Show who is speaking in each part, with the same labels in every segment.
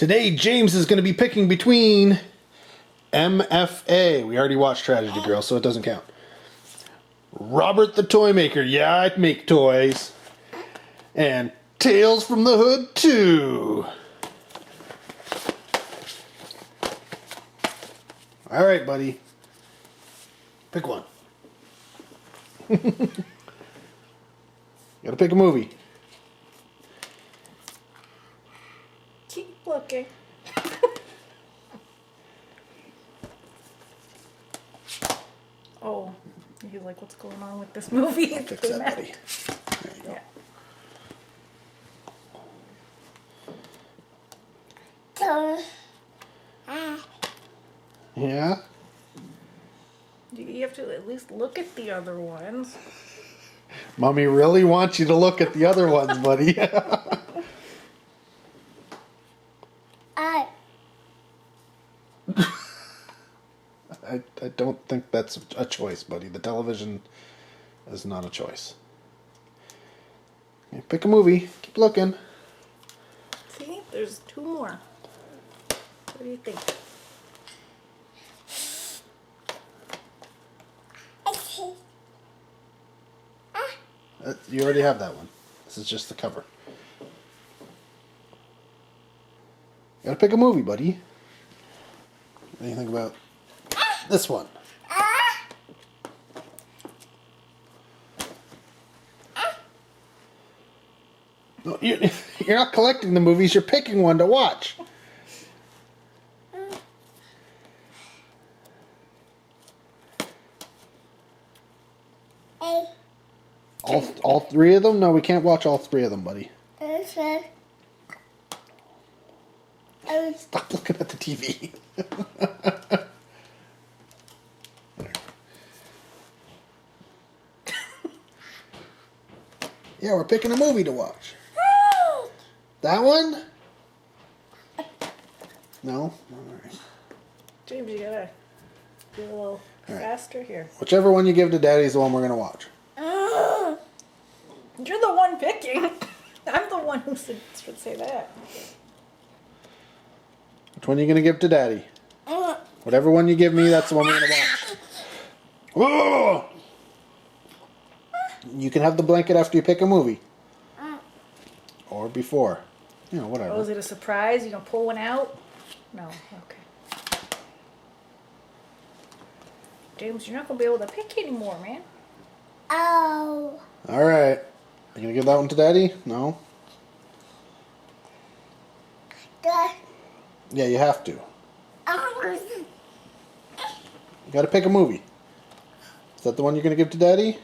Speaker 1: Today, James is going to be picking between MFA. We already watched Tragedy Girl, so it doesn't count. Robert the Toy Maker. Yeah, I make toys. And Tales from the Hood 2. All right, buddy. Pick one. Gotta pick a movie.
Speaker 2: Keep looking. Oh, you're like, what's going on with this movie?
Speaker 1: I'll fix that, buddy. There you go. Yeah?
Speaker 2: You have to at least look at the other ones.
Speaker 1: Mommy really wants you to look at the other ones, buddy. I don't think that's a choice, buddy. The television is not a choice. Okay, pick a movie. Keep looking.
Speaker 2: See, there's two more. What do you think?
Speaker 1: You already have that one. This is just the cover. Gotta pick a movie, buddy. What do you think about this one? No, you're not collecting the movies, you're picking one to watch. All three of them? No, we can't watch all three of them, buddy. Stop looking at the TV. Yeah, we're picking a movie to watch. That one? No? Alright.
Speaker 2: James, you gotta do a little faster here.
Speaker 1: Whichever one you give to Daddy is the one we're going to watch.
Speaker 2: You're the one picking. I'm the one who should say that.
Speaker 1: Which one are you going to give to Daddy? Whatever one you give me, that's the one we're going to watch. Whoa! You can have the blanket after you pick a movie. Or before. You know, whatever.
Speaker 2: Oh, is it a surprise? You don't pull one out? No, okay. James, you're not going to be able to pick anymore, man.
Speaker 3: Oh.
Speaker 1: Alright. Are you going to give that one to Daddy? No? Yeah, you have to. You got to pick a movie. Is that the one you're going to give to Daddy?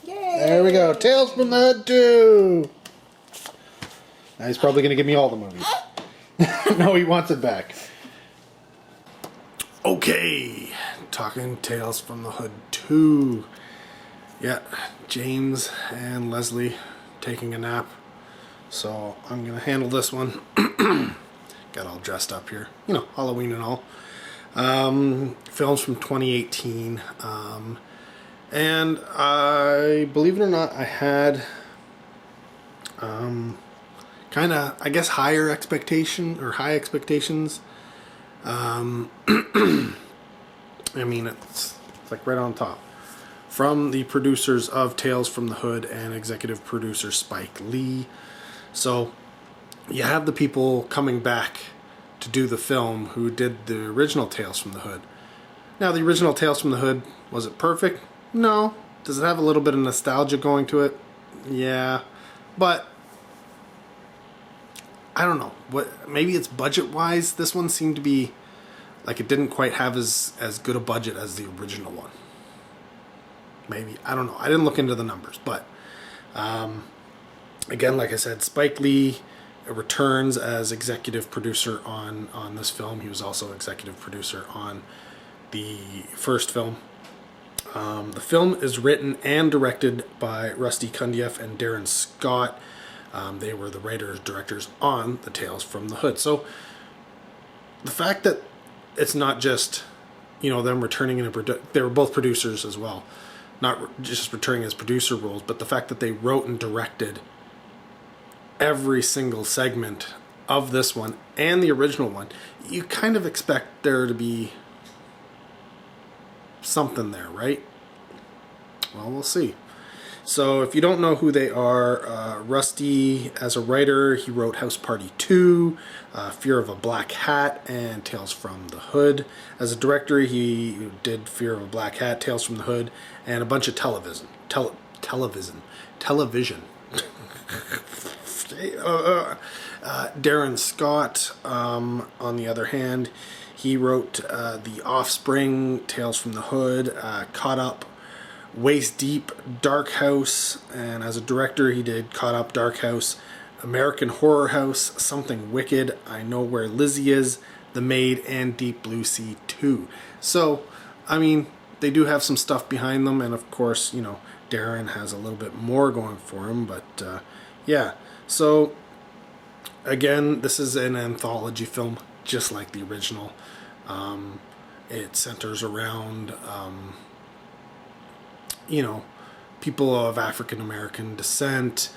Speaker 2: Yay!
Speaker 1: There we go. Tales from the Hood 2. Now he's probably going to give me all the movies. No, he wants it back. Okay. Talking Tales from the Hood 2. Yeah, James and Leslie taking a nap. So I'm going to handle this one. Got all dressed up here. You know, Halloween and all. Films from 2018. And I, believe it or not, I had kind of, I guess, high expectations. I mean, it's like right on top. From the producers of Tales from the Hood and executive producer Spike Lee. So you have the people coming back to do the film who did the original Tales from the Hood. Now, the original Tales from the Hood, was it perfect? No. Does it have a little bit of nostalgia going to it? Yeah. But I don't know. Maybe it's budget-wise. This one seemed to be like it didn't quite have as good a budget as the original one. Maybe. I don't know. I didn't look into the numbers. But again, like I said, Spike Lee returns as executive producer on this film. He was also executive producer on the first film. The film is written and directed by Rusty Cundieff and Darren Scott. They were the writers, directors on the Tales from the Hood. So the fact that it's not just, you know, them returning in they were both producers as well, not just returning as producer roles, but the fact that they wrote and directed every single segment of this one and the original one, you kind of expect there to be something there, right? Well, we'll see. So if you don't know who they are, Rusty, as a writer, he wrote House Party 2, Fear of a Black Hat, and Tales from the Hood. As a director, he did Fear of a Black Hat, Tales from the Hood, and a bunch of television. Darren Scott, on the other hand, he wrote The Offspring, Tales from the Hood, Caught Up, Waist Deep, Dark House, and as a director he did Caught Up, Dark House, American Horror House, Something Wicked, I Know Where Lizzie Is, The Maid, and Deep Blue Sea 2. So, I mean, they do have some stuff behind them, and of course, you know, Darren has a little bit more going for him, but yeah. So, again, this is an anthology film, just like the original. It centers around you know, people of African American descent,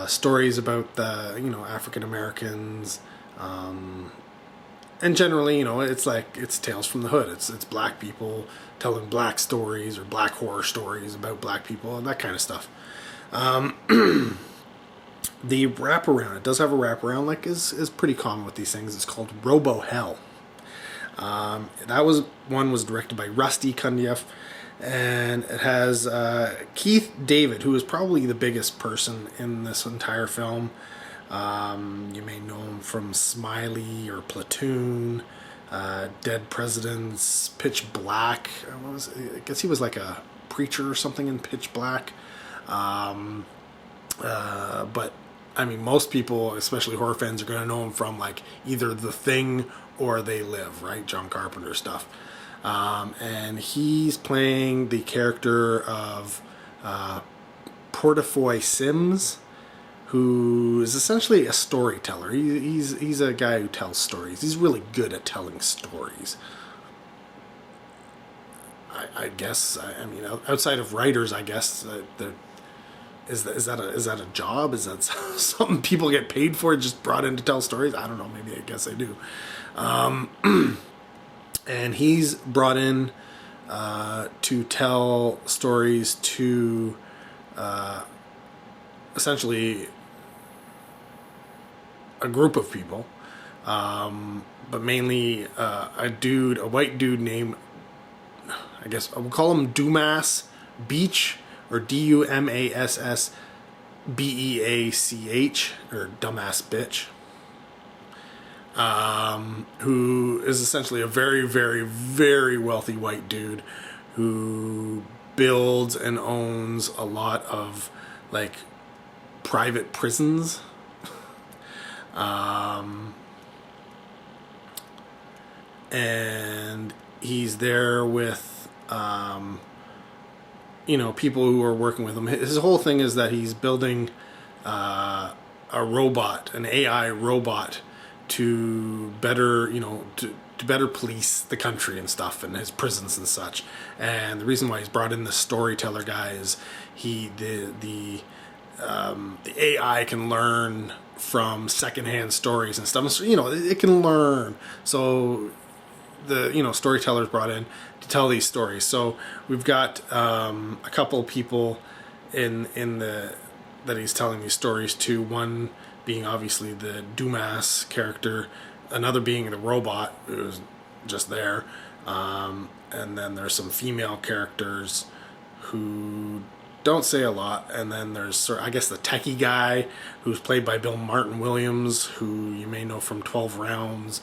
Speaker 1: stories about the, you know, African Americans, and generally, you know, it's Tales from the Hood. It's black people telling black stories or black horror stories about black people and that kind of stuff. The wraparound, it does have a wraparound, like is pretty common with these things. It's called Robo Hell. That was directed by Rusty Cundieff. And it has Keith David, who is probably the biggest person in this entire film. You may know him from Smiley or Platoon, Dead Presidents, Pitch Black. I guess he was like a preacher or something in Pitch Black. But I mean, most people, especially horror fans, are going to know him from like either The Thing or They Live, right? John Carpenter stuff. And he's playing the character of Portafoy Sims, who is essentially a storyteller. He's a guy who tells stories. He's really good at telling stories. I guess. I mean, outside of writers, I guess is that a job? Is that something people get paid for? Just brought in to tell stories? I don't know. Maybe I guess I do. And he's brought in to tell stories to essentially a group of people, but mainly a white dude named, I guess we'll call him Dumas Beach, or Dumass Beach, or Dumbass Bitch. Who is essentially a very, very, very wealthy white dude who builds and owns a lot of like private prisons. And he's there with you know, people who are working with him. His whole thing is that he's building a robot, an AI robot, to better, you know, to better police the country and stuff, and his prisons and such. And the reason why he's brought in this storyteller guy is the AI can learn from secondhand stories and stuff. So, you know, it can learn. So the, you know, storyteller's brought in to tell these stories. So we've got a couple of people in that he's telling these stories to. One being obviously the Dumas character, another being the robot who's just there, and then there's some female characters who don't say a lot, and then there's, I guess, the techie guy who's played by Bill Martin Williams, who you may know from 12 Rounds,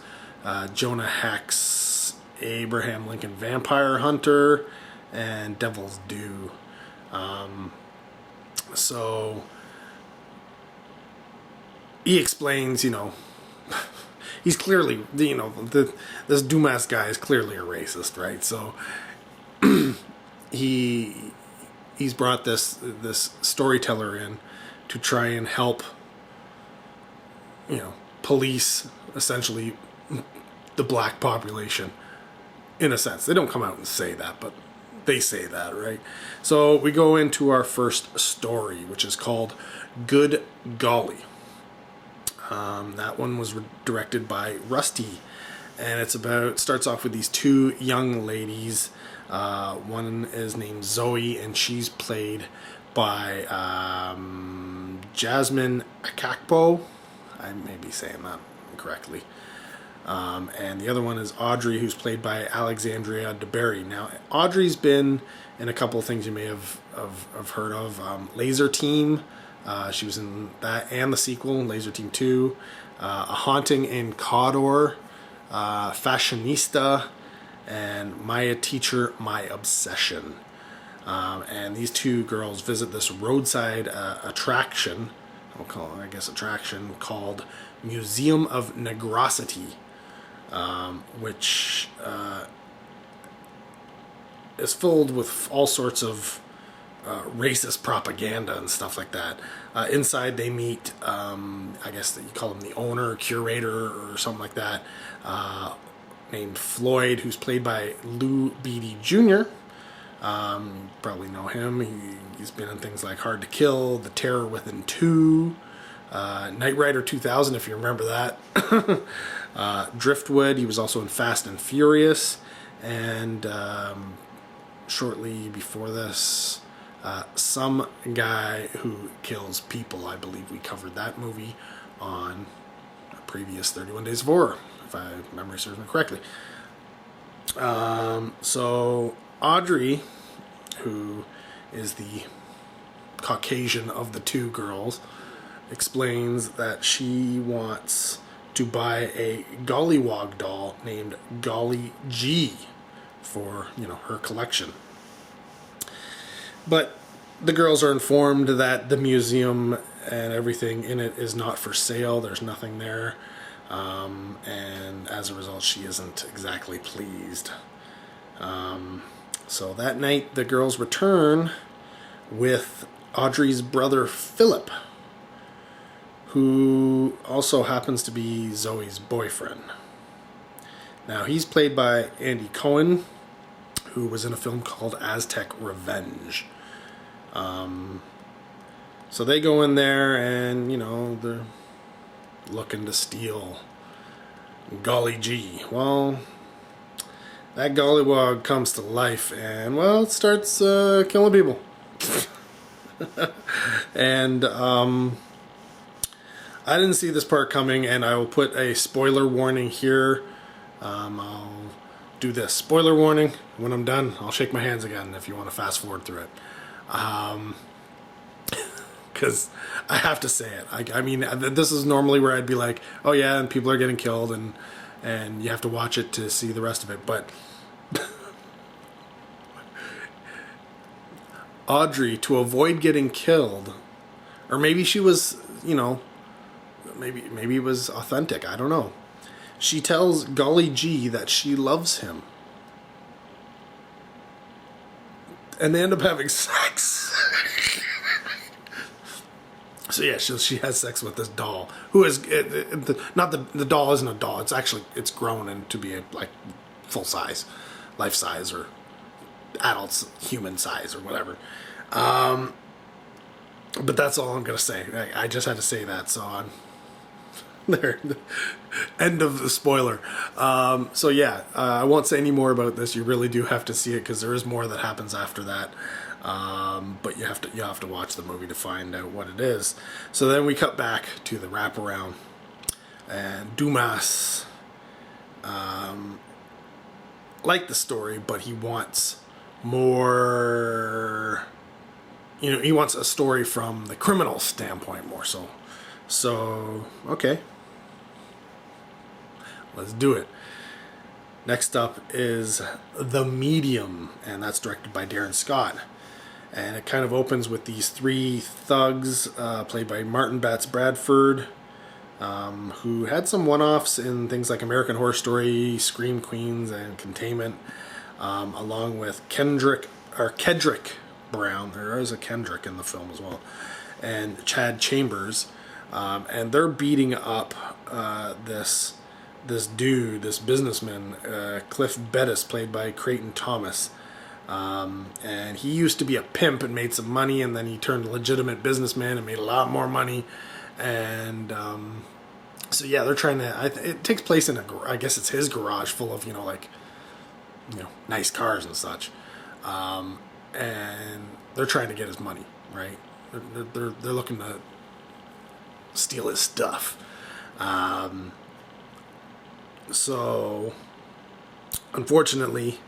Speaker 1: Jonah Hex, Abraham Lincoln Vampire Hunter, and Devil's Due. So he explains, you know, he's clearly, you know, this Dumas guy is clearly a racist, right? So he's brought this storyteller in to try and help, you know, police essentially the black population, in a sense. They don't come out and say that, but they say that, right? So we go into our first story, which is called Good Golly. That one was directed by Rusty, and starts off with these two young ladies. One is named Zoe, and she's played by Jasmine Akakpo. I may be saying that incorrectly. And the other one is Audrey, who's played by Alexandria DeBerry. Now, Audrey's been in a couple of things you may have heard of. Laser Team, she was in that and the sequel, Laser Team 2. A Haunting in Cawdor, Fashionista, and My Teacher, My Obsession. And these two girls visit this roadside attraction, we'll call it, I guess, attraction called Museum of Negrosity, which is filled with all sorts of racist propaganda and stuff like that. Inside they meet, I guess that you call him the owner, curator, or something like that, named Floyd, who's played by Lou Beatty Jr. Probably know him. He's been in things like Hard to Kill, The Terror Within 2, Knight Rider 2000, if you remember that. Driftwood. He was also in Fast and Furious, and shortly before this, Some Guy Who Kills People. I believe we covered that movie on a previous 31 Days of Horror, if my memory serves me correctly. So Audrey, who is the Caucasian of the two girls, explains that she wants to buy a Gollywog doll named Golly G for, her collection. But the girls are informed that the museum and everything in it is not for sale. There's nothing there. And as a result, she isn't exactly pleased. So that night, the girls return with Audrey's brother, Philip, who also happens to be Zoe's boyfriend. Now, he's played by Andy Cohen, who was in a film called Aztec Revenge. So they go in there and, they're looking to steal Golly G. Well, that gollywog comes to life and, it starts killing people. And I didn't see this part coming, and I will put a spoiler warning here. I'll do this. Spoiler warning. When I'm done, I'll shake my hands again if you want to fast forward through it. Because I have to say it. I mean, this is normally where I'd be like, oh yeah, and people are getting killed, and you have to watch it to see the rest of it. But Audrey, to avoid getting killed, or maybe she was, maybe it was authentic, I don't know. She tells Golly G that she loves him. And they end up having sex. So yeah, she has sex with this doll, who is not the doll isn't a doll. It's grown and to be like full size, life size, or adults human size or whatever. But that's all I'm gonna say. I just had to say that. So I'm there. End of the spoiler. So yeah, I won't say any more about this. You really do have to see it because there is more that happens after that. But you have to watch the movie to find out what it is. So then we cut back to the wraparound, and Dumas liked the story, but he wants more. He wants a story from the criminal standpoint more so. So okay, let's do it. Next up is The Medium, and that's directed by Darren Scott. And it kind of opens with these three thugs, played by Martin Batts Bradford, who had some one-offs in things like American Horror Story, Scream Queens, and Containment, along with Kedrick Brown. There is a Kendrick in the film as well, and Chad Chambers, and they're beating up this dude, this businessman, Cliff Bettis, played by Creighton Thomas. And he used to be a pimp and made some money, and then he turned a legitimate businessman and made a lot more money. And So yeah, they're trying to. It takes place in I guess it's his garage full of nice cars and such, and they're trying to get his money, right? They're looking to steal his stuff. So unfortunately,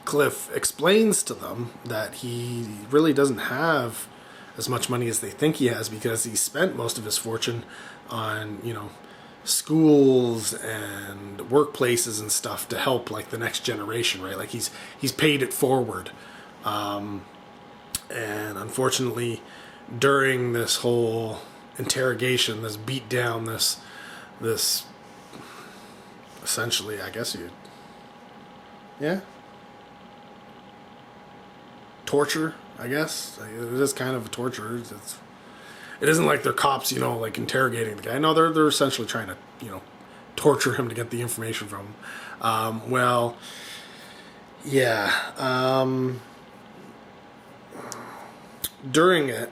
Speaker 1: Cliff explains to them that he really doesn't have as much money as they think he has, because he spent most of his fortune on, schools and workplaces and stuff to help like the next generation, right? Like he's paid it forward. And unfortunately, during this whole interrogation, this beat down, this essentially, I guess torture, I guess. It is kind of a torture. It isn't like they're cops, like interrogating the guy. No, they're essentially trying to, torture him to get the information from him. During it,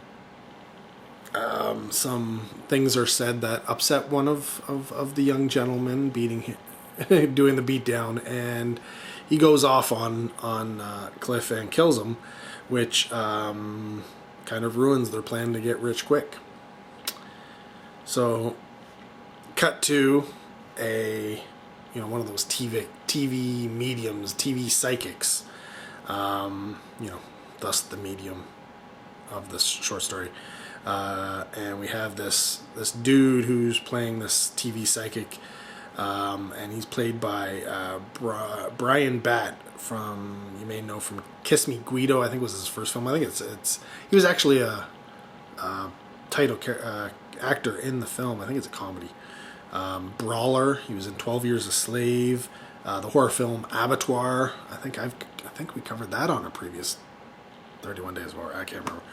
Speaker 1: some things are said that upset one of the young gentlemen beating him, doing the beatdown, and he goes off on Cliff and kills him, which kind of ruins their plan to get rich quick. So, cut to one of those TV mediums, TV psychics, thus the medium of this short story. And we have this dude who's playing this TV psychic, and he's played by Brian Batt, you may know from Kiss Me Guido. I think was his first film. I think he was actually a title actor in the film. I think it's a comedy. Brawler. He was in 12 Years a Slave. The horror film Abattoir. I think we covered that on a previous 31 Days of Horror. I can't remember.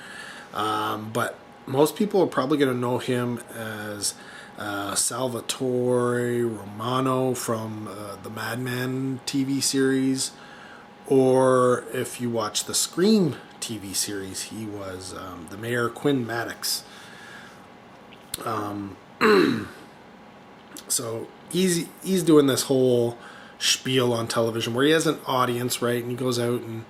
Speaker 1: But most people are probably going to know him as Salvatore Romano from the Mad Men TV series, or if you watch the Scream TV series, he was the Mayor Quinn Maddox. So he's doing this whole spiel on television where he has an audience, right, and he goes out and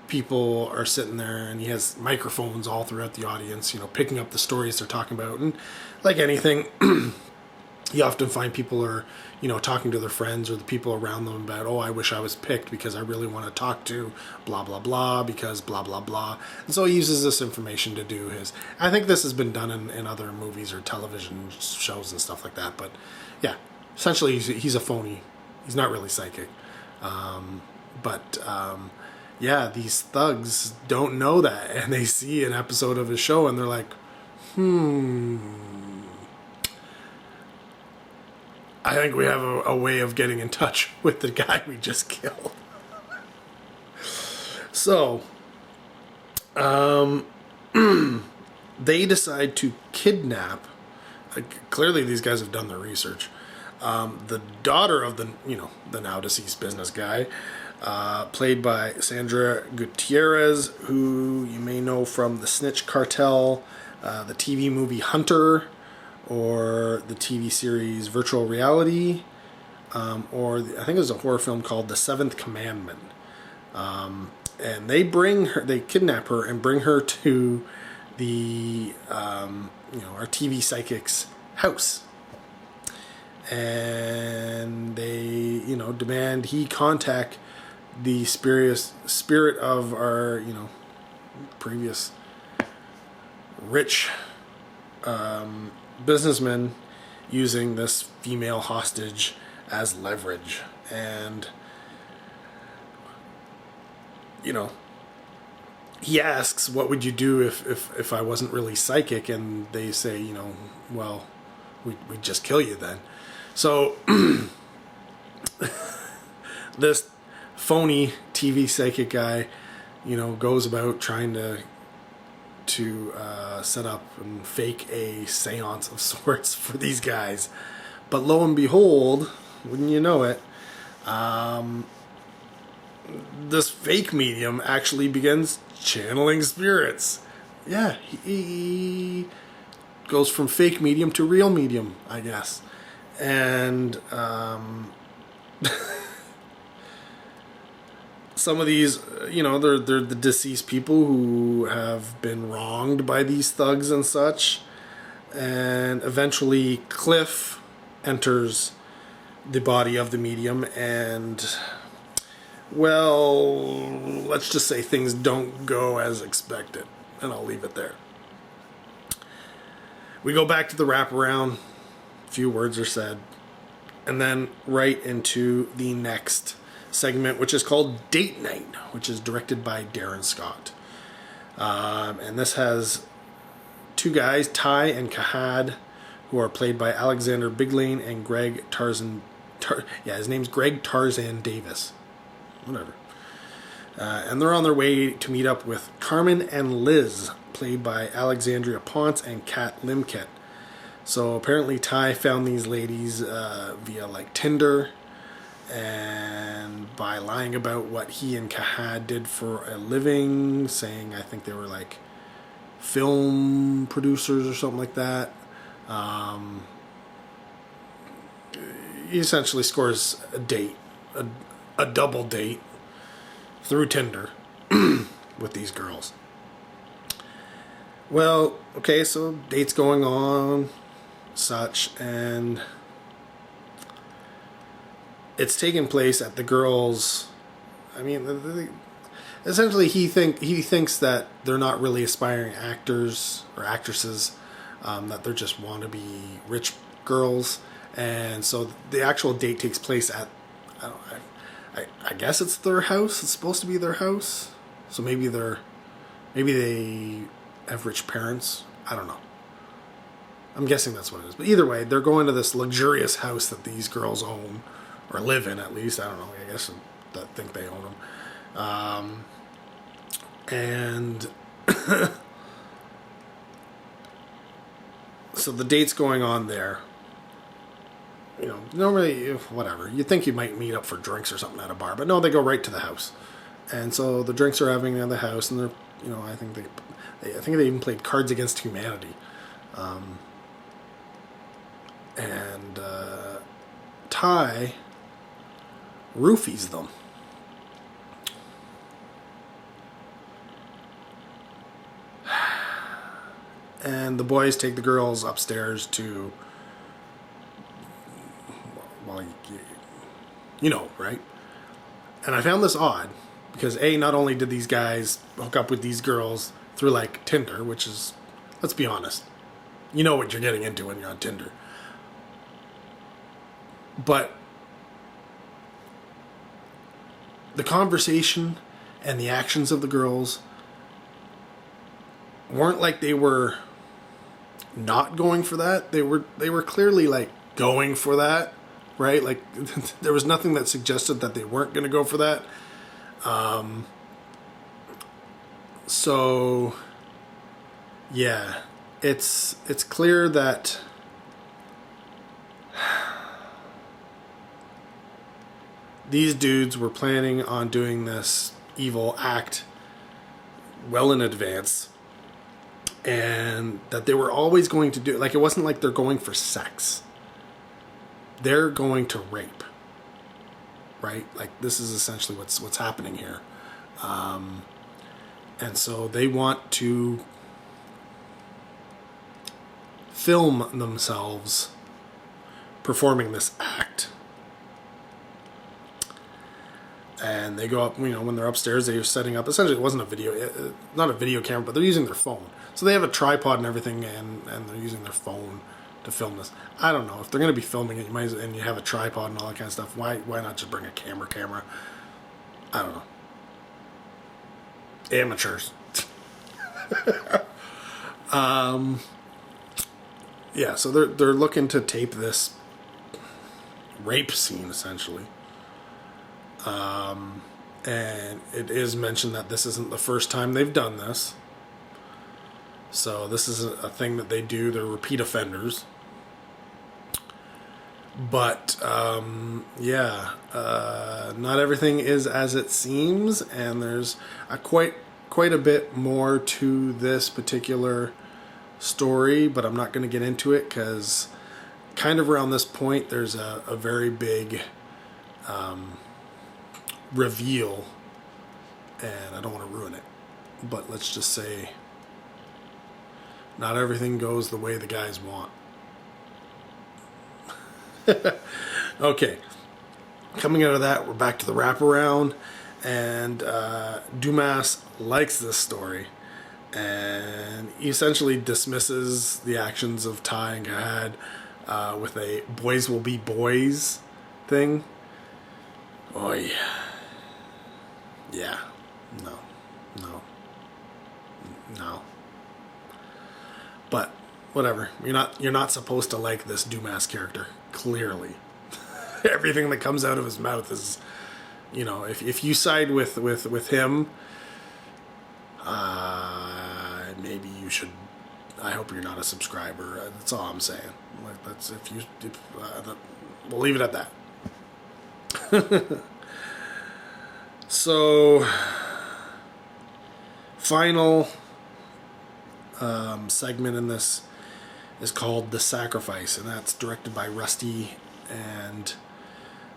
Speaker 1: people are sitting there, and he has microphones all throughout the audience, picking up the stories they're talking about. And like anything, you often find people are, talking to their friends or the people around them about, I wish I was picked because I really want to talk to blah, blah, blah, because blah, blah, blah. And so he uses this information to do his... I think this has been done in other movies or television shows and stuff like that. But yeah, essentially he's a phony. He's not really psychic. Yeah, these thugs don't know that, and they see an episode of his show, and they're like, I think we have a way of getting in touch with the guy we just killed. So, they decide to kidnap, clearly these guys have done their research, the daughter of the now deceased business guy, played by Sandra Gutierrez, who you may know from The Snitch Cartel, the TV movie Hunter, or the TV series Virtual Reality, or I think there's a horror film called The Seventh Commandment. And they kidnap her and bring her to the, our TV psychic's house. And they, demand he contact the spirit of our, previous rich businessman, using this female hostage as leverage. And he asks, what would you do if I wasn't really psychic? And they say, well, we'd just kill you then. So this phony TV psychic guy, goes about trying to set up and fake a seance of sorts for these guys. But lo and behold, wouldn't you know it, this fake medium actually begins channeling spirits. yeah, he goes from fake medium to real medium, I guess. And some of these, they're the deceased people who have been wronged by these thugs and such. And eventually Cliff enters the body of the medium, and, well, let's just say things don't go as expected, and I'll leave it there. We go back to the wraparound, a few words are said, and then right into the next segment, which is called Date Night, which is directed by Darren Scott. And this has two guys, Ty and Kahad, who are played by Alexander Biglane and Greg Tarzan. His name's Greg Tarzan Davis. Whatever. And they're on their way to meet up with Carmen and Liz, played by Alexandria Ponce and Kat Limkett. So apparently Ty found these ladies via like Tinder, and by lying about what he and Kahad did for a living, saying I think they were like film producers or something like that. He essentially scores a date, a double date through Tinder with these girls. Well, okay, so dates going on, such, and it's taking place at the girls. I mean, essentially, he thinks that they're not really aspiring actors or actresses, that they're just wannabe rich girls, and so the actual date takes place at, I guess it's their house. It's supposed to be their house, so maybe they have rich parents. I don't know. I'm guessing that's what it is. But either way, they're going to this luxurious house that these girls own, or live in at least. I don't know. I guess I think they own them. And so the date's going on there. Normally, whatever. You'd think you might meet up for drinks or something at a bar, but no, they go right to the house. And so the drinks are happening at the house, and they're, I think they even played Cards Against Humanity. And Ty roofies them. And the boys take the girls upstairs to, well, right? And I found this odd because not only did these guys hook up with these girls through like Tinder, which is, let's be honest, you know what you're getting into when you're on Tinder. But the conversation and the actions of the girls weren't like they were not going for that. They were clearly like going for that, right? Like there was nothing that suggested that they weren't going to go for that. So yeah, it's clear that these dudes were planning on doing this evil act well in advance, and that they were always going to do it. Like, it wasn't like they're going for sex. They're going to rape, right? Like, this is essentially what's happening here. And so they want to film themselves performing this act. And they go up, when they're upstairs, they're setting up, essentially it wasn't a video, not a video camera, but they're using their phone. So they have a tripod and everything, and they're using their phone to film this. I don't know, if they're going to be filming it, and you have a tripod and all that kind of stuff, why not just bring a camera? I don't know. Amateurs. Yeah, so they're looking to tape this rape scene, essentially. And it is mentioned that this isn't the first time they've done this. So this is a thing that they do. They're repeat offenders. But, not everything is as it seems. And there's a quite quite a bit more to this particular story, but I'm not going to get into it because kind of around this point there's a very big reveal, and I don't want to ruin it, but let's just say not everything goes the way the guys want. Okay, coming out of that, we're back to the wraparound, and Dumas likes this story, and he essentially dismisses the actions of Ty and Gahad with a boys will be boys thing. Oh yeah, no. But whatever. You're not supposed to like this Dumas character. Clearly, everything that comes out of his mouth is, if you side with him, maybe you should. I hope you're not a subscriber. That's all I'm saying. Like that's we'll leave it at that. So, final segment in this is called The Sacrifice, and that's directed by Rusty, and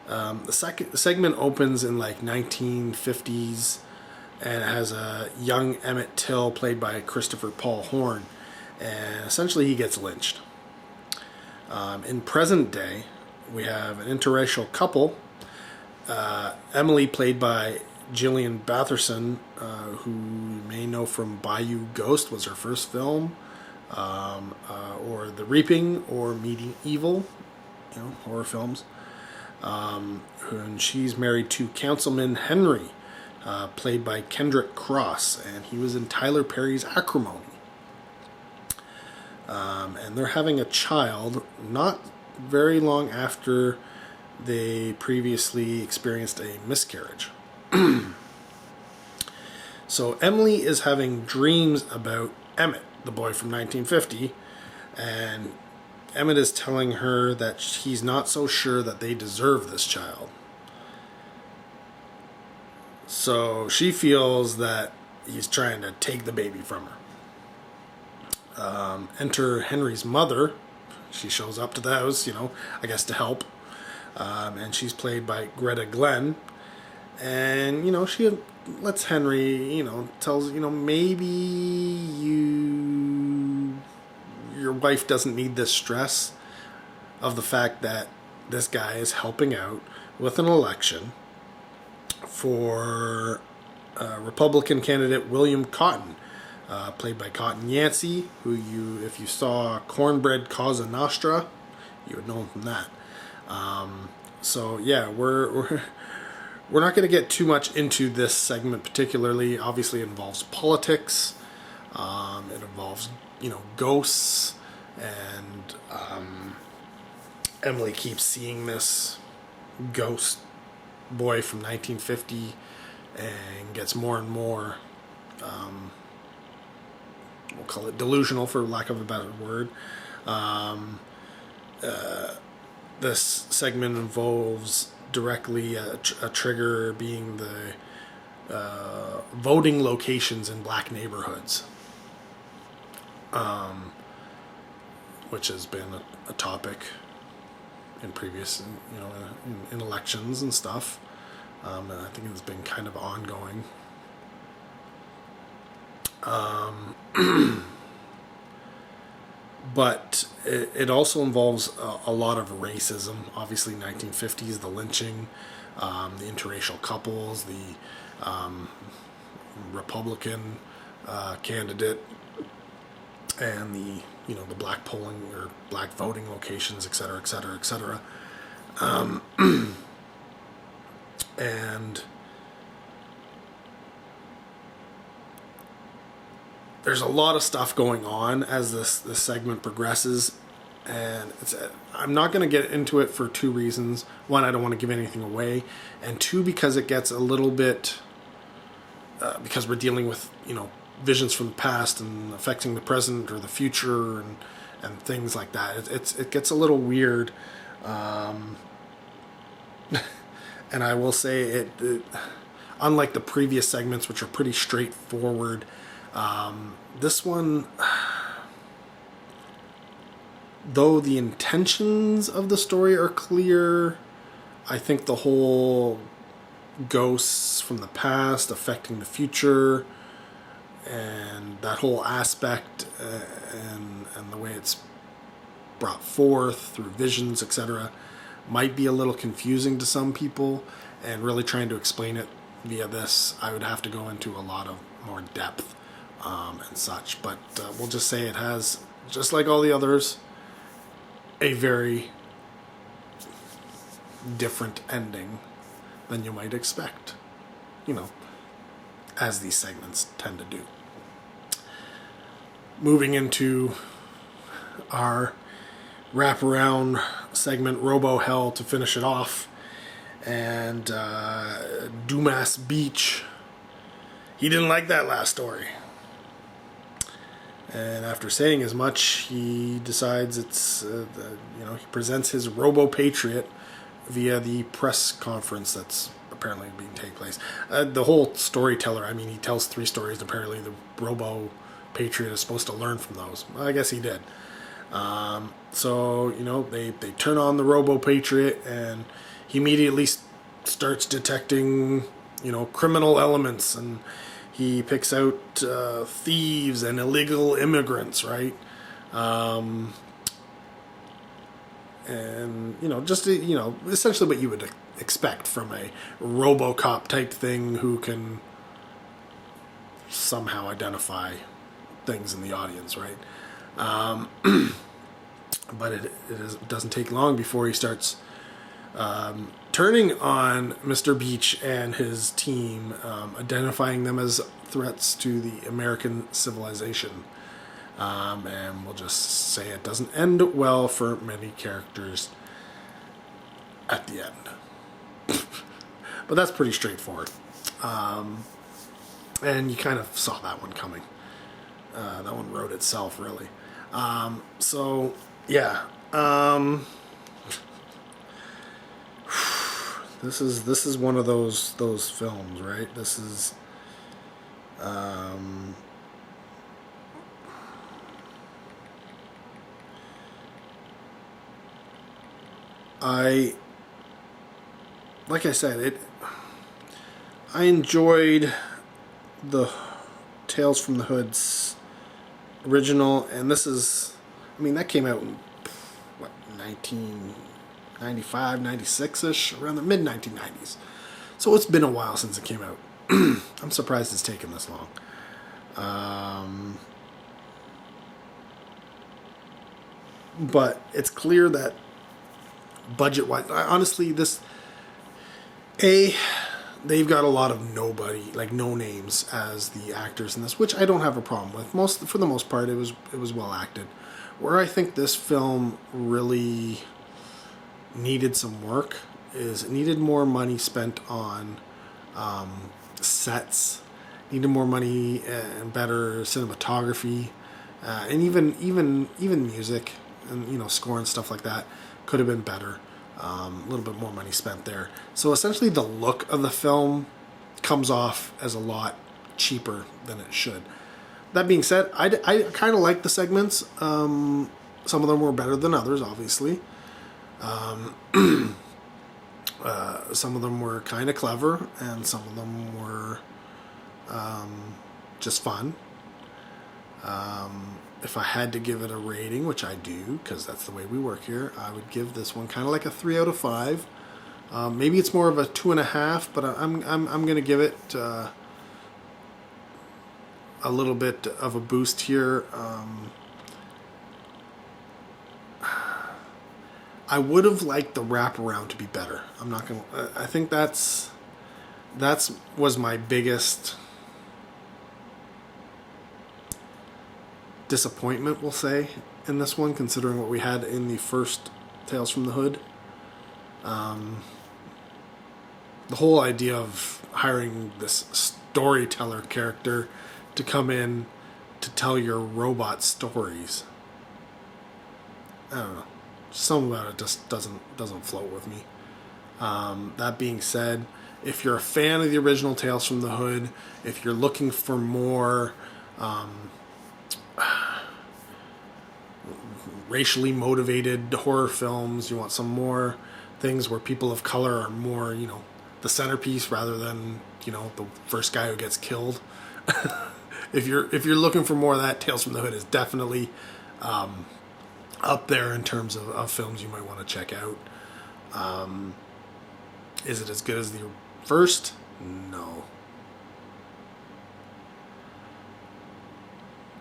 Speaker 1: the second segment opens in like 1950s, and it has a young Emmett Till played by Christopher Paul Horn, and essentially he gets lynched. In present day, we have an interracial couple, Emily played by Gillian Batherson, who you may know from Bayou Ghost was her first film, or The Reaping, or Meeting Evil, horror films. And she's married to Councilman Henry, played by Kendrick Cross, and he was in Tyler Perry's Acrimony. And they're having a child not very long after they previously experienced a miscarriage. So Emily is having dreams about Emmett, the boy from 1950, and Emmett is telling her that he's not so sure that they deserve this child. So she feels that he's trying to take the baby from her. Enter Henry's mother. She shows up to the house, I guess to help. And she's played by Greta Glenn. And, she lets Henry, tells, maybe your wife doesn't need this stress of the fact that this guy is helping out with an election for Republican candidate William Cotton, played by Cotton Yancey, who if you saw Cornbread Causa Nostra, you would know him from that. So yeah, we're not going to get too much into this segment particularly. Obviously, it involves politics. It involves ghosts, and Emily keeps seeing this ghost boy from 1950 and gets more and more, we'll call it delusional for lack of a better word. This segment involves directly a trigger being the voting locations in black neighborhoods, which has been a topic in previous, in elections and stuff, and I think it's been kind of ongoing. But it also involves a lot of racism. Obviously, 1950s, the lynching, the interracial couples, the Republican candidate, and the black polling or black voting locations, et cetera, et cetera, et cetera. And there's a lot of stuff going on as this segment progresses, and I'm not going to get into it for two reasons. One, I don't want to give anything away, and two, because it gets a little bit because we're dealing with visions from the past and affecting the present or the future and things like that. It gets a little weird, and I will say unlike the previous segments, which are pretty straightforward. This one, though the intentions of the story are clear, I think the whole ghosts from the past affecting the future and that whole aspect and the way it's brought forth through visions, etc., might be a little confusing to some people, and really trying to explain it via this, I would have to go into a lot of more depth and such. But we'll just say it has, just like all the others, a very different ending than you might expect, you know, as these segments tend to do. Moving into our wraparound segment, Robo Hell, to finish it off. And Dumas Beach, he didn't like that last story. And after saying as much, he decides it's, he presents his Robo Patriot via the press conference that's apparently being take place. The whole storyteller, I mean, he tells 3 stories. Apparently the Robo Patriot is supposed to learn from those. Well, I guess he did. So, they turn on the Robo Patriot, and he immediately starts detecting, criminal elements, and he picks out thieves and illegal immigrants, right? And, essentially what you would expect from a RoboCop type thing who can somehow identify things in the audience, right? But it doesn't take long before he starts turning on Mr. Beach and his team, identifying them as threats to the American civilization. And we'll just say it doesn't end well for many characters at the end. But that's pretty straightforward. And you kind of saw that one coming. That one wrote itself, really. So, yeah. This is one of those films, right? This is like I said, I enjoyed the Tales from the Hood's original, and this is, that came out in, 1995, 96-ish, around the mid-1990s. So it's been a while since it came out. I'm surprised it's taken this long. But it's clear that budget-wise, honestly, they've got a lot of no names as the actors in this, which I don't have a problem with. For the most part, it was well acted. Where I think this film really needed some work is it needed more money spent on sets, needed more money and better cinematography, and even music and score and stuff like that could have been better. A little bit more money spent there. So essentially the look of the film comes off as a lot cheaper than it should. That being said, I kind of like the segments. Some of them were better than others, obviously. Some of them were kind of clever, and some of them were just fun. If I had to give it a rating, which I do, because that's the way we work here, I would give this one kind of like a 3 out of 5. Maybe it's more of a 2.5, but I'm going to give it a little bit of a boost here. I would have liked the wraparound to be better. I'm not going to... I think that's was my biggest disappointment, we'll say, in this one, considering what we had in the first Tales from the Hood. The whole idea of hiring this storyteller character to come in to tell your robot stories. I don't know. Something about it just doesn't float with me. That being said, if you're a fan of the original Tales from the Hood, if you're looking for more racially motivated horror films, you want some more things where people of color are more, the centerpiece rather than, the first guy who gets killed. If you're looking for more of that, Tales from the Hood is definitely up there in terms of films you might want to check out. Is it as good as the first? No.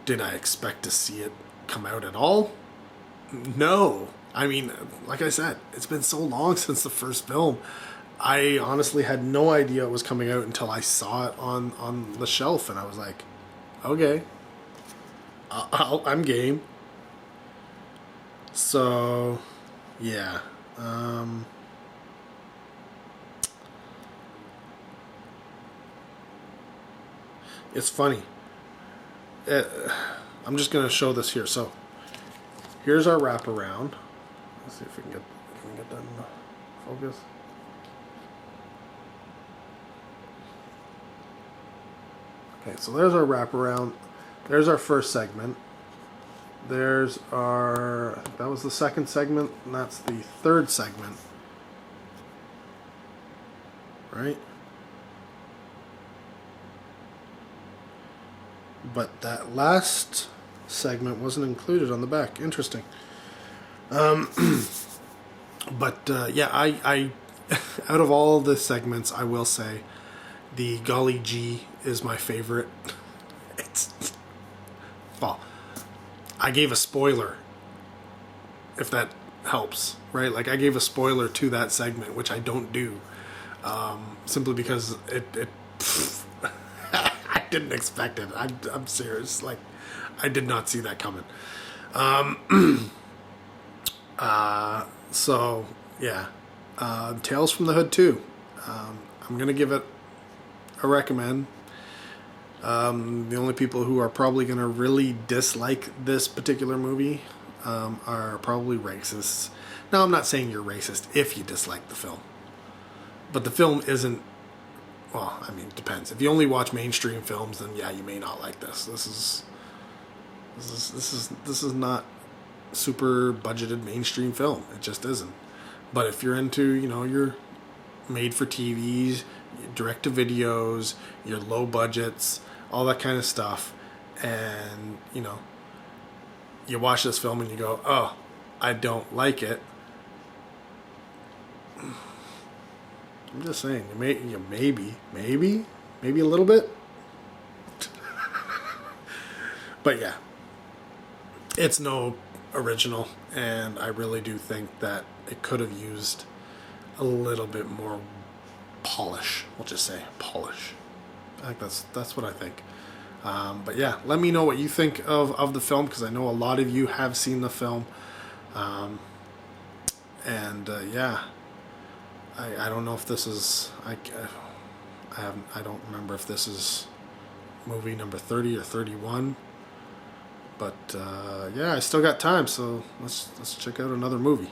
Speaker 1: Did I expect to see it come out at all? No. I mean, like I said, it's been so long since the first film. I honestly had no idea it was coming out until I saw it on the shelf, and I was like, okay, I'm game. So, yeah. It's funny. I'm just going to show this here. So, here's our wraparound. Let's see if we can get that in focus. Okay, so there's our wraparound. There's our first segment. There's our... That was the second segment, and that's the third segment. Right? But that last segment wasn't included on the back. Interesting. But yeah, I out of all the segments, I will say the Golly Gee is my favorite. Well, I gave a spoiler, if that helps, right? Like, I gave a spoiler to that segment, which I don't do, simply because it I didn't expect it. I'm serious. Like, I did not see that coming. So, yeah. Tales from the Hood 2. I'm going to give it a recommend. The only people who are probably going to really dislike this particular movie are probably racists. Now, I'm not saying you're racist if you dislike the film. But the film isn't... Well, I mean, it depends. If you only watch mainstream films, then yeah, you may not like this. This is not super budgeted mainstream film. It just isn't. But if you're into, your made for TVs, direct to videos, your low budgets, all that kind of stuff, and you watch this film and you go, oh, I don't like it. I'm just saying, maybe a little bit. But yeah, it's no original, and I really do think that it could have used a little bit more polish. We'll just say polish. I think that's what I think. But yeah, let me know what you think of the film, because I know a lot of you have seen the film. Yeah, I don't know if this is I don't remember if this is movie number 30 or 31. But yeah, I still got time, so let's check out another movie.